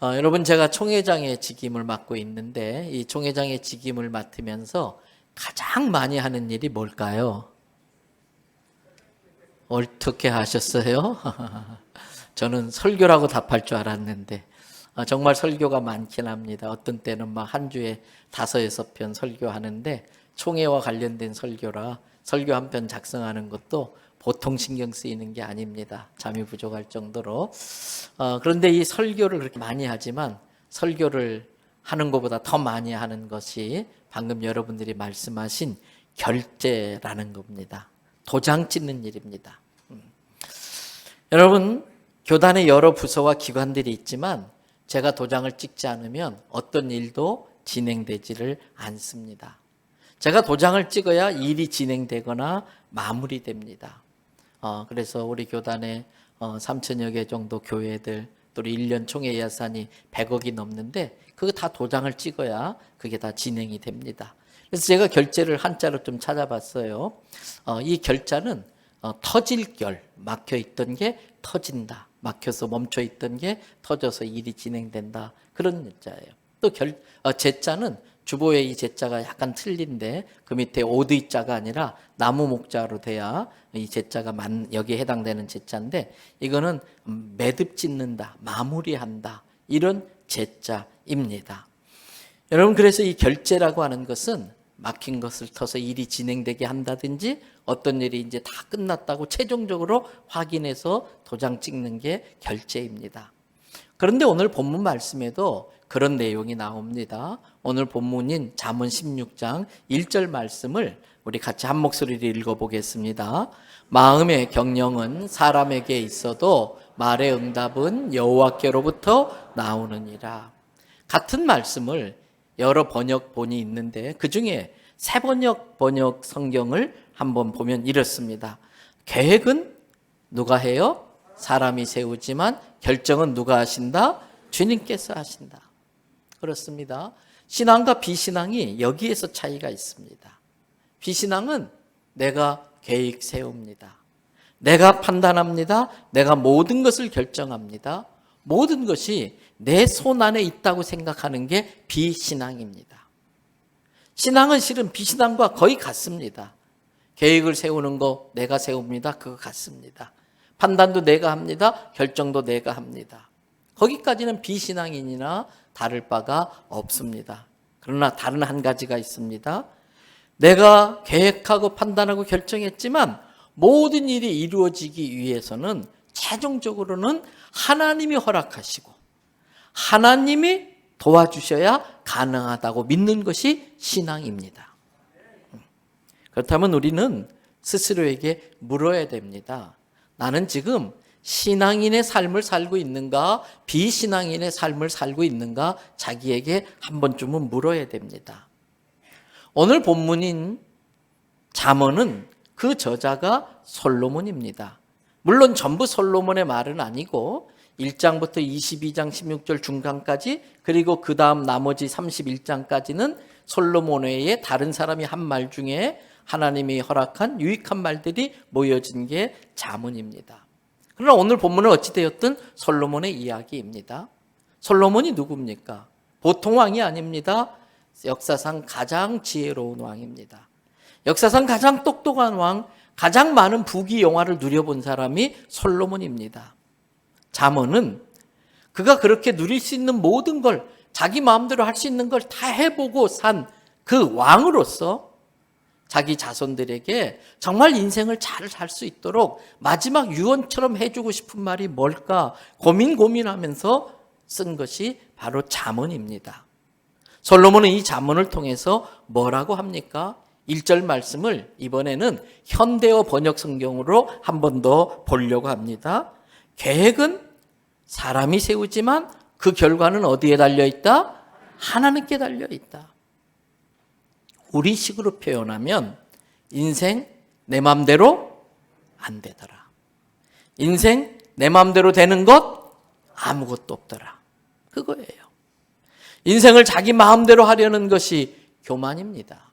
여러분, 제가 총회장의 직임을 맡고 있는데 이 총회장의 직임을 맡으면서 가장 많이 하는 일이 뭘까요? 어떻게 하셨어요? 저는 설교라고 답할 줄 알았는데 정말 설교가 많긴 합니다. 어떤 때는 막 한 주에 5-6편 설교하는데 총회와 관련된 설교라 설교 한 편 작성하는 것도 보통 신경 쓰이는 게 아닙니다. 잠이 부족할 정도로. 그런데 이 설교를 그렇게 많이 하지만 설교를 하는 것보다 더 많이 하는 것이 방금 여러분들이 말씀하신 결제라는 겁니다. 도장 찍는 일입니다. 여러분, 교단에 여러 부서와 기관들이 있지만 제가 도장을 찍지 않으면 어떤 일도 진행되지를 않습니다. 제가 도장을 찍어야 일이 진행되거나 마무리됩니다. 그래서 우리 교단에 3천여 개 정도 교회들, 또 1년 총회 예산이 100억이 넘는데 그거 다 도장을 찍어야 그게 다 진행이 됩니다. 그래서 제가 결제를 한자로 좀 찾아봤어요. 이 결자는 터질 결, 막혀 있던 게 터진다. 막혀서 멈춰 있던 게 터져서 일이 진행된다. 그런 글자예요. 또 제자는 주보의 이 제자가 약간 틀린데 그 밑에 오드자가 아니라 나무 목자로 돼야 이 제자가 여기에 해당되는 제자인데 이거는 매듭 짓는다, 마무리한다 이런 제자입니다. 여러분, 그래서 이 결제라고 하는 것은 막힌 것을 터서 일이 진행되게 한다든지 어떤 일이 이제 다 끝났다고 최종적으로 확인해서 도장 찍는 게 결제입니다. 그런데 오늘 본문 말씀에도 그런 내용이 나옵니다. 오늘 본문인 잠언 16장 1절 말씀을 우리 같이 한 목소리로 읽어보겠습니다. 마음의 경영은 사람에게 있어도 말의 응답은 여호와께로부터 나오느니라. 같은 말씀을 여러 번역본이 있는데 그중에 새번역 번역 성경을 한번 보면 이렇습니다. 계획은 누가 해요? 사람이 세우지만 결정은 누가 하신다? 주님께서 하신다. 그렇습니다. 신앙과 비신앙이 여기에서 차이가 있습니다. 비신앙은 내가 계획 세웁니다. 내가 판단합니다. 내가 모든 것을 결정합니다. 모든 것이 내 손 안에 있다고 생각하는 게 비신앙입니다. 신앙은 실은 비신앙과 거의 같습니다. 계획을 세우는 거 내가 세웁니다. 그거 같습니다. 판단도 내가 합니다. 결정도 내가 합니다. 거기까지는 비신앙이나 다를 바가 없습니다. 그러나 다른 한 가지가 있습니다. 내가 계획하고 판단하고 결정했지만 모든 일이 이루어지기 위해서는 최종적으로는 하나님이 허락하시고 하나님이 도와주셔야 가능하다고 믿는 것이 신앙입니다. 그렇다면 우리는 스스로에게 물어야 됩니다. 나는 지금 신앙인의 삶을 살고 있는가, 비신앙인의 삶을 살고 있는가 자기에게 한 번쯤은 물어야 됩니다. 오늘 본문인 잠언은 그 저자가 솔로몬입니다. 물론 전부 솔로몬의 말은 아니고 1장부터 22장 16절 중간까지 그리고 그 다음 나머지 31장까지는 솔로몬 외에 다른 사람이 한 말 중에 하나님이 허락한 유익한 말들이 모여진 게 잠언입니다. 그러나 오늘 본문은 어찌되었든 솔로몬의 이야기입니다. 솔로몬이 누굽니까? 보통 왕이 아닙니다. 역사상 가장 지혜로운 왕입니다. 역사상 가장 똑똑한 왕, 가장 많은 부귀 영화를 누려본 사람이 솔로몬입니다. 잠언은 그가 그렇게 누릴 수 있는 모든 걸 자기 마음대로 할 수 있는 걸 다 해보고 산 그 왕으로서 자기 자손들에게 정말 인생을 잘 살 수 있도록 마지막 유언처럼 해주고 싶은 말이 뭘까 고민하면서 쓴 것이 바로 잠언입니다. 솔로몬은 이 잠언을 통해서 뭐라고 합니까? 1절 말씀을 이번에는 현대어 번역 성경으로 한 번 더 보려고 합니다. 계획은 사람이 세우지만 그 결과는 어디에 달려있다? 하나님께 달려있다. 우리식으로 표현하면 인생 내 맘대로 안 되더라. 인생 내 맘대로 되는 것 아무것도 없더라. 그거예요. 인생을 자기 마음대로 하려는 것이 교만입니다.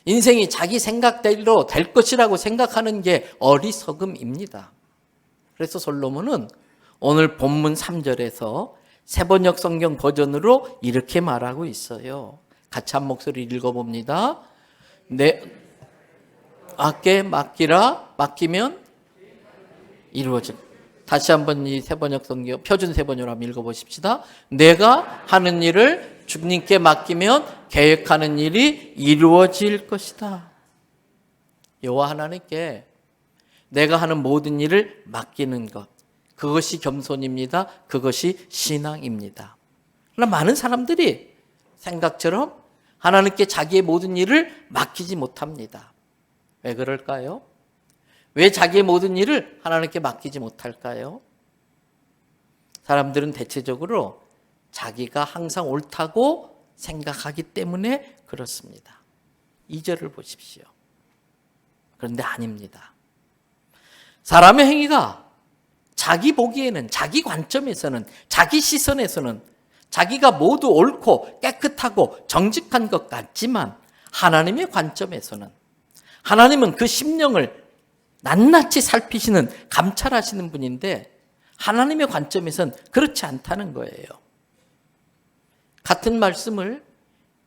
인생이 자기 생각대로 될 것이라고 생각하는 게 어리석음입니다. 그래서 솔로몬은 오늘 본문 3절에서 새번역 성경 버전으로 이렇게 말하고 있어요. 같이 한 목소리 읽어봅니다. 내게 맡기라. 맡기면 이루어질. 다시 한번 이 새번역 성경 표준 새번역으로 한번 읽어보십시다. 내가 하는 일을 주님께 맡기면 계획하는 일이 이루어질 것이다. 여호와 하나님께 내가 하는 모든 일을 맡기는 것, 그것이 겸손입니다. 그것이 신앙입니다. 그러나 많은 사람들이 생각처럼 하나님께 자기의 모든 일을 맡기지 못합니다. 왜 그럴까요? 왜 자기의 모든 일을 하나님께 맡기지 못할까요? 사람들은 대체적으로 자기가 항상 옳다고 생각하기 때문에 그렇습니다. 2절을 보십시오. 그런데 아닙니다. 사람의 행위가 자기 보기에는, 자기 관점에서는, 자기 시선에서는 자기가 모두 옳고 깨끗하고 정직한 것 같지만 하나님의 관점에서는, 하나님은 그 심령을 낱낱이 살피시는, 감찰하시는 분인데 하나님의 관점에서는 그렇지 않다는 거예요. 같은 말씀을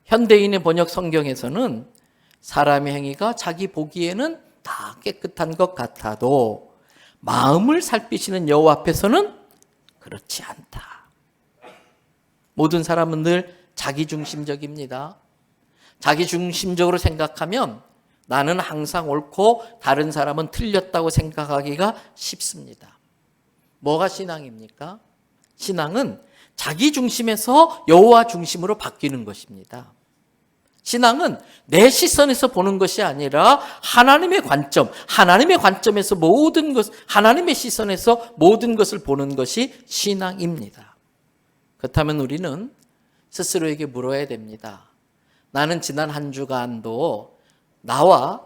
현대인의 번역 성경에서는 사람의 행위가 자기 보기에는 다 깨끗한 것 같아도 마음을 살피시는 여호와 앞에서는 그렇지 않다. 모든 사람은 늘 자기중심적입니다. 자기중심적으로 생각하면 나는 항상 옳고 다른 사람은 틀렸다고 생각하기가 쉽습니다. 뭐가 신앙입니까? 신앙은 자기 중심에서 여호와 중심으로 바뀌는 것입니다. 신앙은 내 시선에서 보는 것이 아니라 하나님의 관점, 하나님의 관점에서 모든 것, 하나님의 시선에서 모든 것을 보는 것이 신앙입니다. 그렇다면 우리는 스스로에게 물어야 됩니다. 나는 지난 한 주간도 나와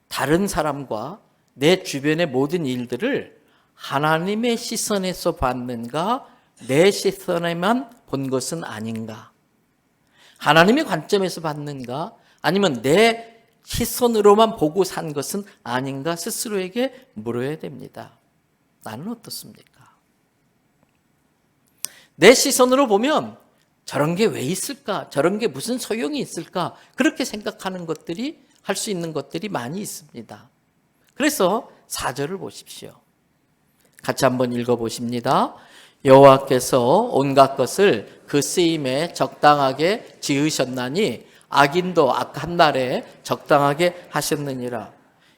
다른 사람과 내 주변의 모든 일들을 하나님의 시선에서 봤는가, 내 시선에만 본 것은 아닌가? 하나님의 관점에서 봤는가, 아니면 내 시선으로만 보고 산 것은 아닌가 스스로에게 물어야 됩니다. 나는 어떻습니까? 내 시선으로 보면 저런 게 왜 있을까? 저런 게 무슨 소용이 있을까? 그렇게 생각하는 것들이, 할 수 있는 것들이 많이 있습니다. 그래서 4절을 보십시오. 같이 한번 읽어보십니다. 여호와께서 온갖 것을 그 쓰임에 적당하게 지으셨나니 악인도 악한 날에 적당하게 하셨느니라.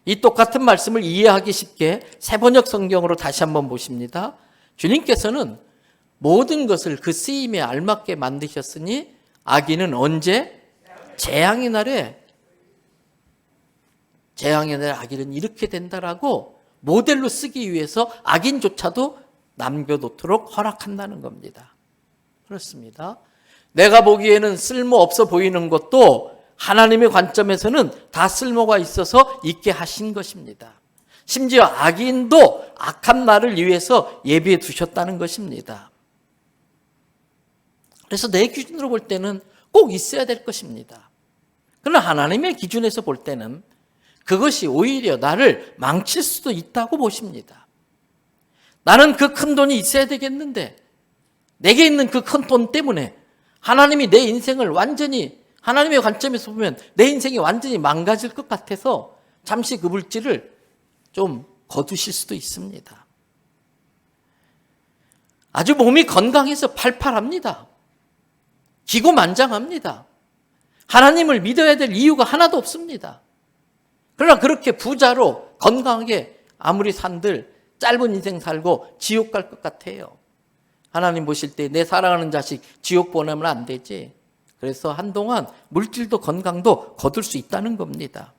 이 똑같은 말씀을 이해하기 쉽게 새번역 성경으로 다시 한번 보십니다. 주님께서는 모든 것을 그 쓰임에 알맞게 만드셨으니 악인은 언제? 재앙의 날에 악인은 이렇게 된다라고 모델로 쓰기 위해서 악인조차도 남겨놓도록 허락한다는 겁니다. 그렇습니다. 내가 보기에는 쓸모없어 보이는 것도 하나님의 관점에서는 다 쓸모가 있어서 있게 하신 것입니다. 심지어 악인도 악한 날을 위해서 예비해 두셨다는 것입니다. 그래서 내 기준으로 볼 때는 꼭 있어야 될 것입니다. 그러나 하나님의 기준에서 볼 때는 그것이 오히려 나를 망칠 수도 있다고 보십니다. 나는 그 큰 돈이 있어야 되겠는데 내게 있는 그 큰 돈 때문에 하나님이 내 인생을 완전히, 하나님의 관점에서 보면 내 인생이 완전히 망가질 것 같아서 잠시 그 물질을 좀 거두실 수도 있습니다. 아주 몸이 건강해서 팔팔합니다. 기고만장합니다. 하나님을 믿어야 될 이유가 하나도 없습니다. 그러나 그렇게 부자로 건강하게 아무리 산들 짧은 인생 살고 지옥 갈 것 같아요. 하나님 보실 때 내 사랑하는 자식 지옥 보내면 안 되지. 그래서 한동안 물질도 건강도 거둘 수 있다는 겁니다.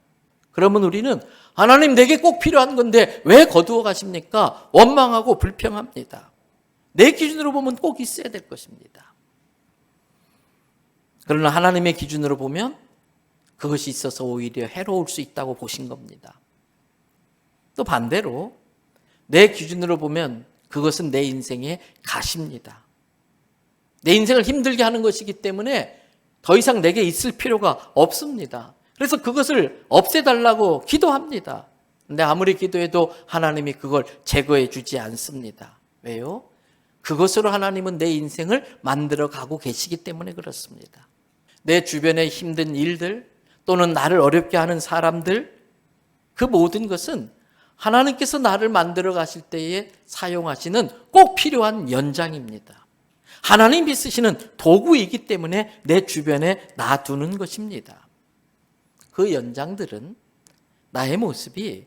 그러면 우리는 하나님 내게 꼭 필요한 건데 왜 거두어 가십니까? 원망하고 불평합니다. 내 기준으로 보면 꼭 있어야 될 것입니다. 그러나 하나님의 기준으로 보면 그것이 있어서 오히려 해로울 수 있다고 보신 겁니다. 또 반대로 내 기준으로 보면 그것은 내 인생의 가시입니다. 내 인생을 힘들게 하는 것이기 때문에 더 이상 내게 있을 필요가 없습니다. 그래서 그것을 없애달라고 기도합니다. 근데 아무리 기도해도 하나님이 그걸 제거해 주지 않습니다. 왜요? 그것으로 하나님은 내 인생을 만들어 가고 계시기 때문에 그렇습니다. 내 주변의 힘든 일들 또는 나를 어렵게 하는 사람들, 그 모든 것은 하나님께서 나를 만들어 가실 때에 사용하시는 꼭 필요한 연장입니다. 하나님이 쓰시는 도구이기 때문에 내 주변에 놔두는 것입니다. 그 연장들은 나의 모습이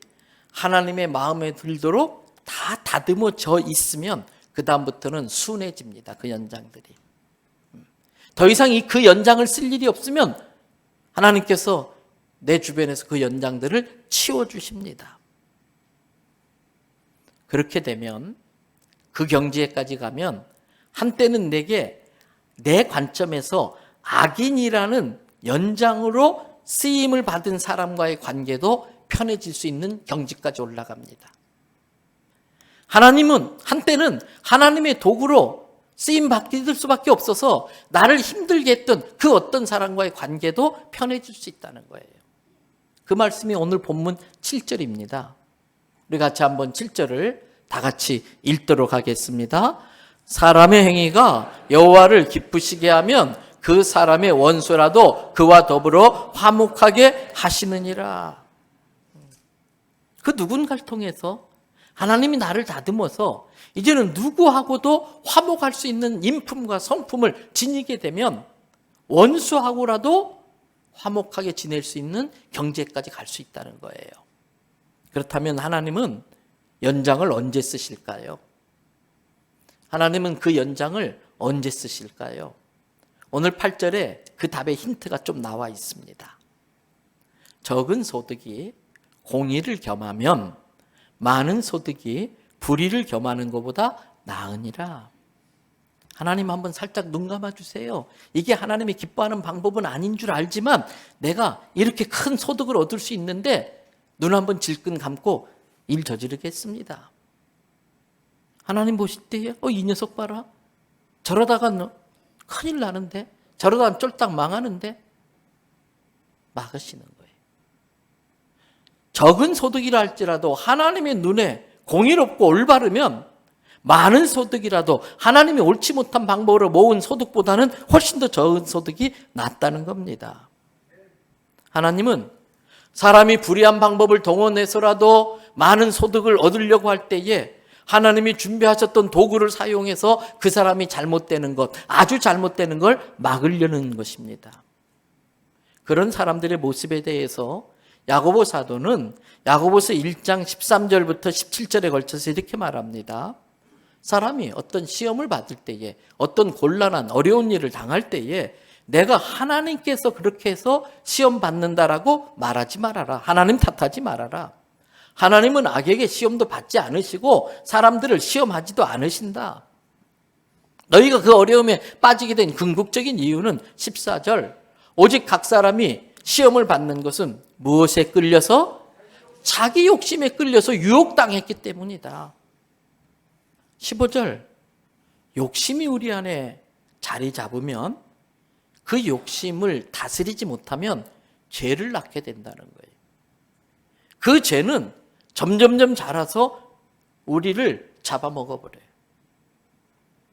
하나님의 마음에 들도록 다 다듬어져 있으면 그 다음부터는 순해집니다. 그 연장들이. 더 이상 그 연장을 쓸 일이 없으면 하나님께서 내 주변에서 그 연장들을 치워주십니다. 그렇게 되면 그 경지에까지 가면 한때는 내게 내 관점에서 악인이라는 연장으로 쓰임을 받은 사람과의 관계도 편해질 수 있는 경지까지 올라갑니다. 하나님은 한때는 하나님의 도구로 쓰임 받게 될 수밖에 없어서 나를 힘들게 했던 그 어떤 사람과의 관계도 편해질 수 있다는 거예요. 그 말씀이 오늘 본문 7절입니다. 우리 같이 한번 7절을 다 같이 읽도록 하겠습니다. 사람의 행위가 여호와를 기쁘시게 하면 그 사람의 원수라도 그와 더불어 화목하게 하시느니라. 그 누군가를 통해서 하나님이 나를 다듬어서 이제는 누구하고도 화목할 수 있는 인품과 성품을 지니게 되면 원수하고라도 화목하게 지낼 수 있는 경지에까지 갈 수 있다는 거예요. 그렇다면 하나님은 연장을 언제 쓰실까요? 하나님은 그 연장을 언제 쓰실까요? 오늘 8절에 그 답의 힌트가 좀 나와 있습니다. 적은 소득이 공의를 겸하면 많은 소득이 불의를 겸하는 것보다 나으니라. 하나님 한번 살짝 눈 감아주세요. 이게 하나님이 기뻐하는 방법은 아닌 줄 알지만 내가 이렇게 큰 소득을 얻을 수 있는데 눈 한번 질끈 감고 일 저지르겠습니다. 하나님 보실 때에 이 녀석 봐라. 저러다가 큰일 나는데, 저러다가 쫄딱 망하는데 막으시는 거예요. 적은 소득이라 할지라도 하나님의 눈에 공의롭고 올바르면 많은 소득이라도 하나님이 옳지 못한 방법으로 모은 소득보다는 훨씬 더 적은 소득이 낫다는 겁니다. 하나님은 사람이 불의한 방법을 동원해서라도 많은 소득을 얻으려고 할 때에 하나님이 준비하셨던 도구를 사용해서 그 사람이 잘못되는 것, 아주 잘못되는 걸 막으려는 것입니다. 그런 사람들의 모습에 대해서 야고보 사도는 야고보서 1장 13절부터 17절에 걸쳐서 이렇게 말합니다. 사람이 어떤 시험을 받을 때에, 어떤 곤란한 어려운 일을 당할 때에 내가 하나님께서 그렇게 해서 시험 받는다라고 말하지 말아라. 하나님 탓하지 말아라. 하나님은 악에게 시험도 받지 않으시고 사람들을 시험하지도 않으신다. 너희가 그 어려움에 빠지게 된 궁극적인 이유는 14절, 오직 각 사람이 시험을 받는 것은 무엇에 끌려서? 자기 욕심에 끌려서 유혹당했기 때문이다. 15절, 욕심이 우리 안에 자리 잡으면 그 욕심을 다스리지 못하면 죄를 낳게 된다는 거예요. 그 죄는 점점점 자라서 우리를 잡아먹어버려요.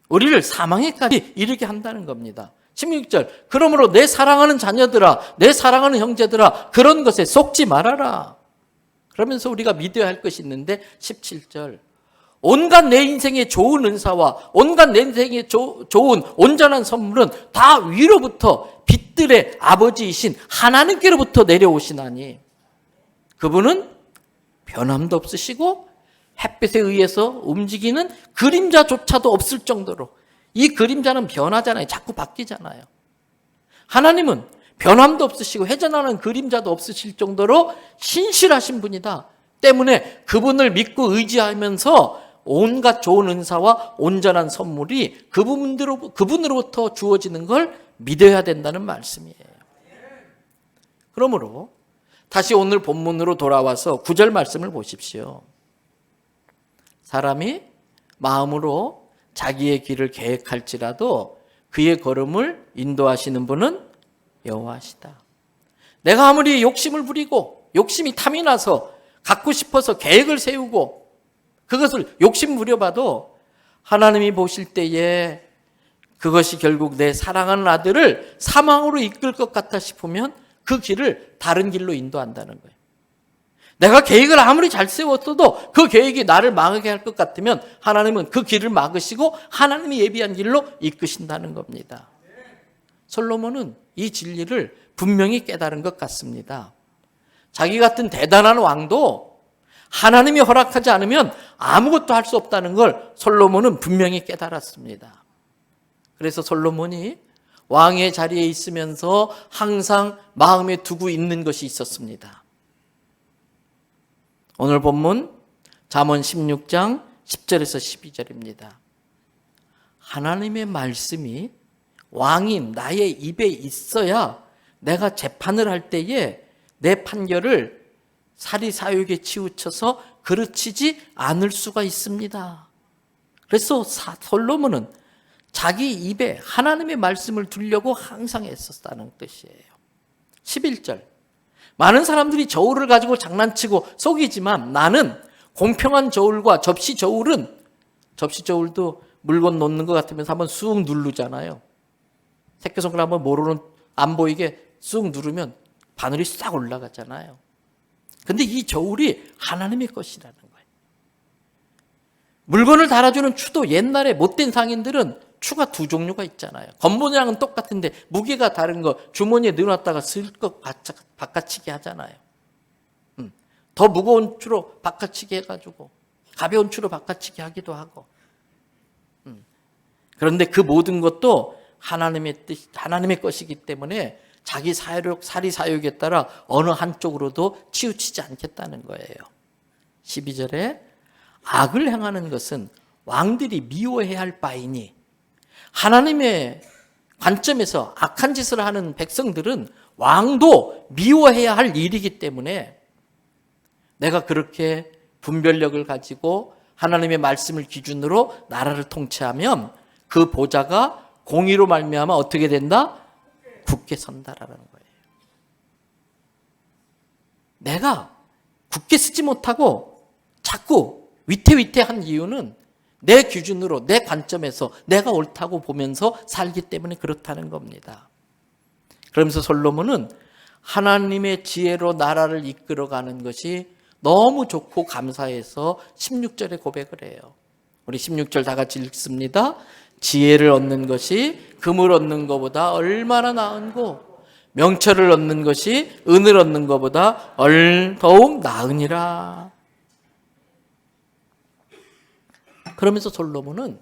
우리를 사망에까지 이르게 한다는 겁니다. 16절, 그러므로 내 사랑하는 자녀들아, 내 사랑하는 형제들아, 그런 것에 속지 말아라. 그러면서 우리가 믿어야 할 것이 있는데 17절, 온갖 내 인생의 좋은 은사와 온갖 내 인생의 좋은 온전한 선물은 다 위로부터 빛들의 아버지이신 하나님께로부터 내려오시나니 그분은 변함도 없으시고 햇빛에 의해서 움직이는 그림자조차도 없을 정도로, 이 그림자는 변하잖아요. 자꾸 바뀌잖아요. 하나님은 변함도 없으시고 회전하는 그림자도 없으실 정도로 신실하신 분이다. 때문에 그분을 믿고 의지하면서 온갖 좋은 은사와 온전한 선물이 그분으로부터 주어지는 걸 믿어야 된다는 말씀이에요. 그러므로 다시 오늘 본문으로 돌아와서 9절 말씀을 보십시오. 사람이 마음으로 자기의 길을 계획할지라도 그의 걸음을 인도하시는 분은 여호와시다. 내가 아무리 욕심을 부리고 욕심이 탐이 나서 갖고 싶어서 계획을 세우고 그것을 욕심 부려봐도 하나님이 보실 때에 그것이 결국 내 사랑하는 아들을 사망으로 이끌 것 같아 싶으면 그 길을 다른 길로 인도한다는 거예요. 내가 계획을 아무리 잘 세웠어도 그 계획이 나를 망하게 할 것 같으면 하나님은 그 길을 막으시고 하나님이 예비한 길로 이끄신다는 겁니다. 솔로몬은 이 진리를 분명히 깨달은 것 같습니다. 자기 같은 대단한 왕도 하나님이 허락하지 않으면 아무것도 할 수 없다는 걸 솔로몬은 분명히 깨달았습니다. 그래서 솔로몬이 왕의 자리에 있으면서 항상 마음에 두고 있는 것이 있었습니다. 오늘 본문 잠언 16장 10절에서 12절입니다. 하나님의 말씀이 왕인 나의 입에 있어야 내가 재판을 할 때에 내 판결을 사리사욕에 치우쳐서 그르치지 않을 수가 있습니다. 그래서 솔로몬은 자기 입에 하나님의 말씀을 두려고 항상 애썼다는 뜻이에요. 11절. 많은 사람들이 저울을 가지고 장난치고 속이지만 나는 공평한 저울과 접시 저울도 물건 놓는 것 같으면서 한번 쑥 누르잖아요. 새끼손가락 한번 모르는 안 보이게 쑥 누르면 바늘이 싹 올라가잖아요. 근데 이 저울이 하나님의 것이라는 거예요. 물건을 달아주는 추도 옛날에 못된 상인들은 추가 두 종류가 있잖아요. 겉모양은 똑같은데 무게가 다른 거 주머니에 넣어놨다가 슬쩍 바꿔치기 하잖아요. 더 무거운 추로 바꿔치기 해가지고 가벼운 추로 바꿔치기 하기도 하고. 그런데 그 모든 것도 하나님의 뜻, 하나님의 것이기 때문에 자기 사리사욕에 따라 어느 한쪽으로도 치우치지 않겠다는 거예요. 12절에 악을 행하는 것은 왕들이 미워해야 할 바이니 하나님의 관점에서 악한 짓을 하는 백성들은 왕도 미워해야 할 일이기 때문에 내가 그렇게 분별력을 가지고 하나님의 말씀을 기준으로 나라를 통치하면 그 보좌가 공의로 말미암아 어떻게 된다? 굳게 선다라는 거예요. 내가 굳게 쓰지 못하고 자꾸 위태위태한 이유는 내 기준으로 내 관점에서 내가 옳다고 보면서 살기 때문에 그렇다는 겁니다. 그러면서 솔로몬은 하나님의 지혜로 나라를 이끌어가는 것이 너무 좋고 감사해서 16절에 고백을 해요. 우리 16절 다 같이 읽습니다. 지혜를 얻는 것이 금을 얻는 것보다 얼마나 나은고 명철을 얻는 것이 은을 얻는 것보다 더욱 나으니라. 그러면서 솔로몬은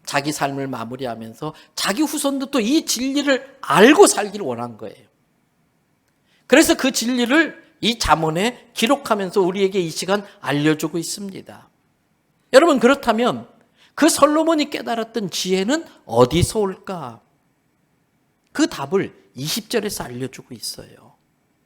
자기 삶을 마무리하면서 자기 후손도 또 이 진리를 알고 살기를 원한 거예요. 그래서 그 진리를 이 잠언에 기록하면서 우리에게 이 시간 알려주고 있습니다. 여러분, 그렇다면 그 솔로몬이 깨달았던 지혜는 어디서 올까? 그 답을 20절에서 알려주고 있어요.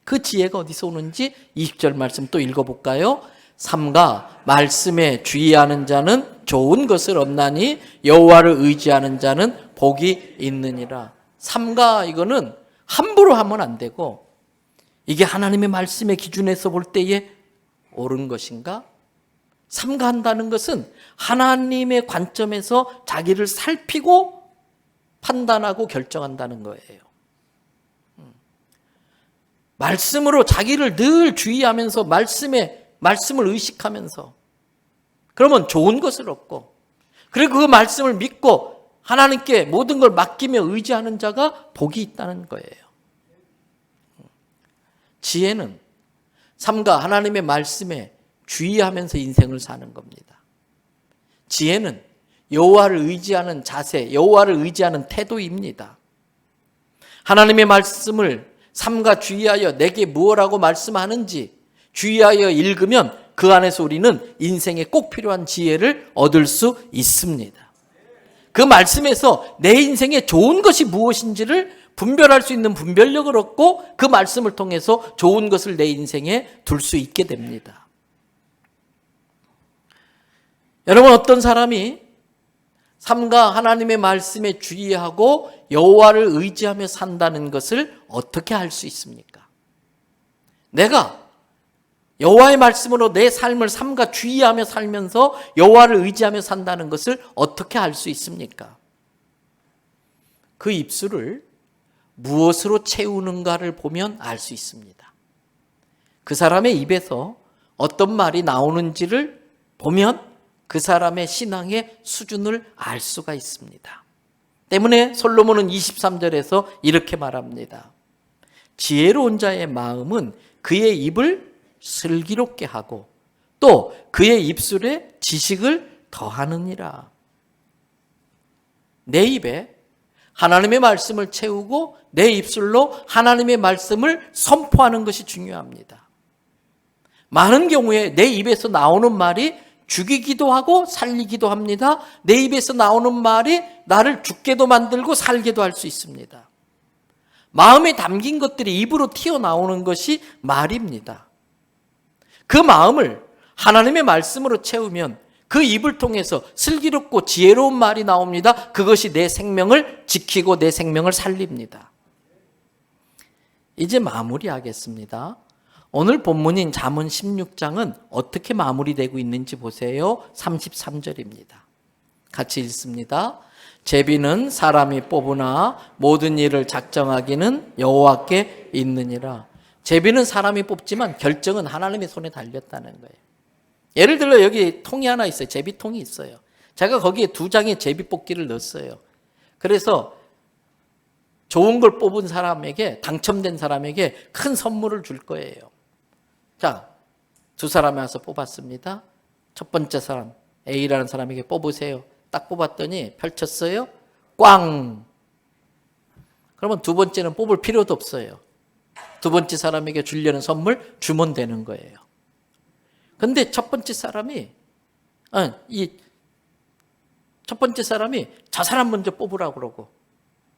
그 지혜가 어디서 오는지 20절 말씀 또 읽어볼까요? 삼가 말씀에 주의하는 자는 좋은 것을 얻나니 여호와를 의지하는 자는 복이 있느니라. 삼가, 이거는 함부로 하면 안 되고 이게 하나님의 말씀의 기준에서 볼 때에 옳은 것인가? 삼가한다는 것은 하나님의 관점에서 자기를 살피고 판단하고 결정한다는 거예요. 말씀으로 자기를 늘 주의하면서 말씀을 의식하면서 그러면 좋은 것을 얻고 그리고 그 말씀을 믿고 하나님께 모든 걸 맡기며 의지하는 자가 복이 있다는 거예요. 지혜는 삼가 하나님의 말씀에 주의하면서 인생을 사는 겁니다. 지혜는 여호와를 의지하는 자세, 여호와를 의지하는 태도입니다. 하나님의 말씀을 삼가 주의하여 내게 무엇라고 말씀하는지 주의하여 읽으면 그 안에서 우리는 인생에 꼭 필요한 지혜를 얻을 수 있습니다. 그 말씀에서 내 인생에 좋은 것이 무엇인지를 분별할 수 있는 분별력을 얻고 그 말씀을 통해서 좋은 것을 내 인생에 둘 수 있게 됩니다. 여러분, 어떤 사람이 삼가 하나님의 말씀에 주의하고 여호와를 의지하며 산다는 것을 어떻게 할 수 있습니까? 내가 여호와의 말씀으로 내 삶을 삼가 주의하며 살면서 여호와를 의지하며 산다는 것을 어떻게 알 수 있습니까? 그 입술을 무엇으로 채우는가를 보면 알 수 있습니다. 그 사람의 입에서 어떤 말이 나오는지를 보면 그 사람의 신앙의 수준을 알 수가 있습니다. 때문에 솔로몬은 23절에서 이렇게 말합니다. 지혜로운 자의 마음은 그의 입을 슬기롭게 하고 또 그의 입술에 지식을 더하느니라. 내 입에 하나님의 말씀을 채우고 내 입술로 하나님의 말씀을 선포하는 것이 중요합니다. 많은 경우에 내 입에서 나오는 말이 죽이기도 하고 살리기도 합니다. 내 입에서 나오는 말이 나를 죽게도 만들고 살게도 할 수 있습니다. 마음에 담긴 것들이 입으로 튀어나오는 것이 말입니다. 그 마음을 하나님의 말씀으로 채우면 그 입을 통해서 슬기롭고 지혜로운 말이 나옵니다. 그것이 내 생명을 지키고 내 생명을 살립니다. 이제 마무리하겠습니다. 오늘 본문인 잠언 16장은 어떻게 마무리되고 있는지 보세요. 33절입니다. 같이 읽습니다. 제비는 사람이 뽑으나 모든 일을 작정하기는 여호와께 있느니라. 제비는 사람이 뽑지만 결정은 하나님의 손에 달렸다는 거예요. 예를 들어 여기 통이 하나 있어요. 제비통이 있어요. 제가 거기에 2장의 제비 뽑기를 넣었어요. 그래서 좋은 걸 뽑은 사람에게, 당첨된 사람에게 큰 선물을 줄 거예요. 자, 2사람이 와서 뽑았습니다. 첫 번째 사람 A라는 사람에게 뽑으세요. 딱 뽑았더니 펼쳤어요. 꽝! 그러면 2번째는 뽑을 필요도 없어요. 2번째 사람에게 주려는 선물 주면 되는 거예요. 근데 첫 번째 사람이 저 사람 먼저 뽑으라고 그러고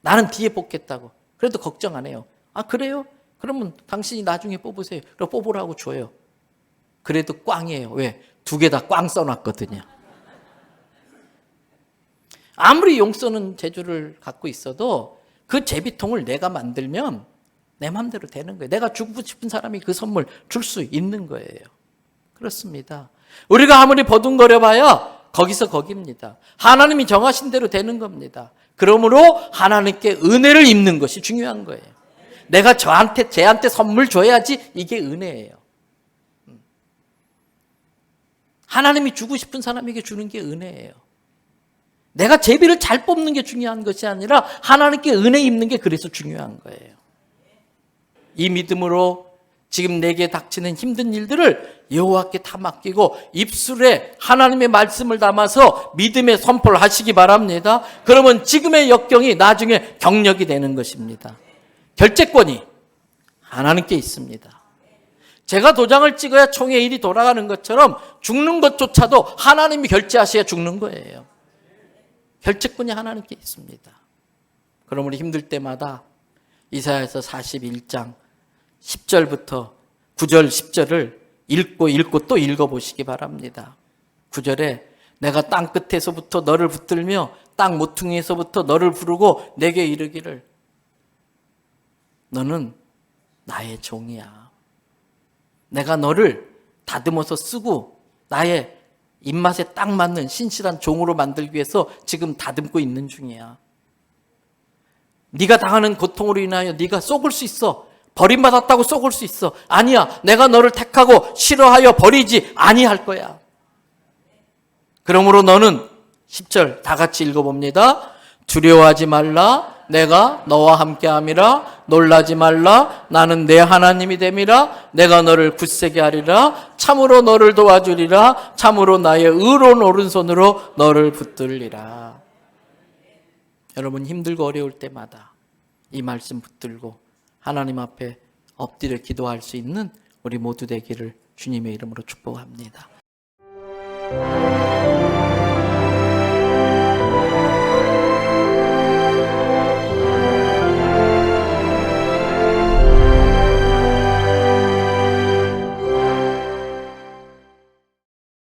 나는 뒤에 뽑겠다고. 그래도 걱정 안 해요. 아, 그래요? 그러면 당신이 나중에 뽑으세요. 그럼 뽑으라고 줘요. 그래도 꽝이에요. 왜? 2개 다 꽝 써놨거든요. 아무리 용 써는 재주를 갖고 있어도 그 제비통을 내가 만들면 내 마음대로 되는 거예요. 내가 주고 싶은 사람이 그 선물 줄 수 있는 거예요. 그렇습니다. 우리가 아무리 버둥거려봐야 거기서 거기입니다. 하나님이 정하신 대로 되는 겁니다. 그러므로 하나님께 은혜를 입는 것이 중요한 거예요. 내가 쟤한테 선물 줘야지, 이게 은혜예요. 하나님이 주고 싶은 사람에게 주는 게 은혜예요. 내가 제비를 잘 뽑는 게 중요한 것이 아니라 하나님께 은혜 입는 게 그래서 중요한 거예요. 이 믿음으로 지금 내게 닥치는 힘든 일들을 여호와께 다 맡기고 입술에 하나님의 말씀을 담아서 믿음의 선포를 하시기 바랍니다. 그러면 지금의 역경이 나중에 경력이 되는 것입니다. 결재권이 하나님께 있습니다. 제가 도장을 찍어야 총의 일이 돌아가는 것처럼 죽는 것조차도 하나님이 결재하셔야 죽는 거예요. 결재권이 하나님께 있습니다. 그러므로 힘들 때마다 이사야서 41장 10절부터 9절 10절을 읽고 또 읽어보시기 바랍니다. 9절에 내가 땅 끝에서부터 너를 붙들며 땅 모퉁이에서부터 너를 부르고 내게 이르기를 너는 나의 종이야. 내가 너를 다듬어서 쓰고 나의 입맛에 딱 맞는 신실한 종으로 만들기 위해서 지금 다듬고 있는 중이야. 네가 당하는 고통으로 인하여 네가 썩을 수 있어. 버림받았다고 썩을 수 있어. 아니야. 내가 너를 택하고 싫어하여 버리지 아니할 거야. 그러므로 너는 10절 다 같이 읽어봅니다. 두려워하지 말라. 내가 너와 함께함이라. 놀라지 말라. 나는 내 하나님이 됨이라. 내가 너를 굳세게 하리라. 참으로 너를 도와주리라. 참으로 나의 의로운 오른손으로 너를 붙들리라. 여러분 힘들고 어려울 때마다 이 말씀 붙들고 하나님 앞에 엎드려 기도할 수 있는 우리 모두 되기를 주님의 이름으로 축복합니다.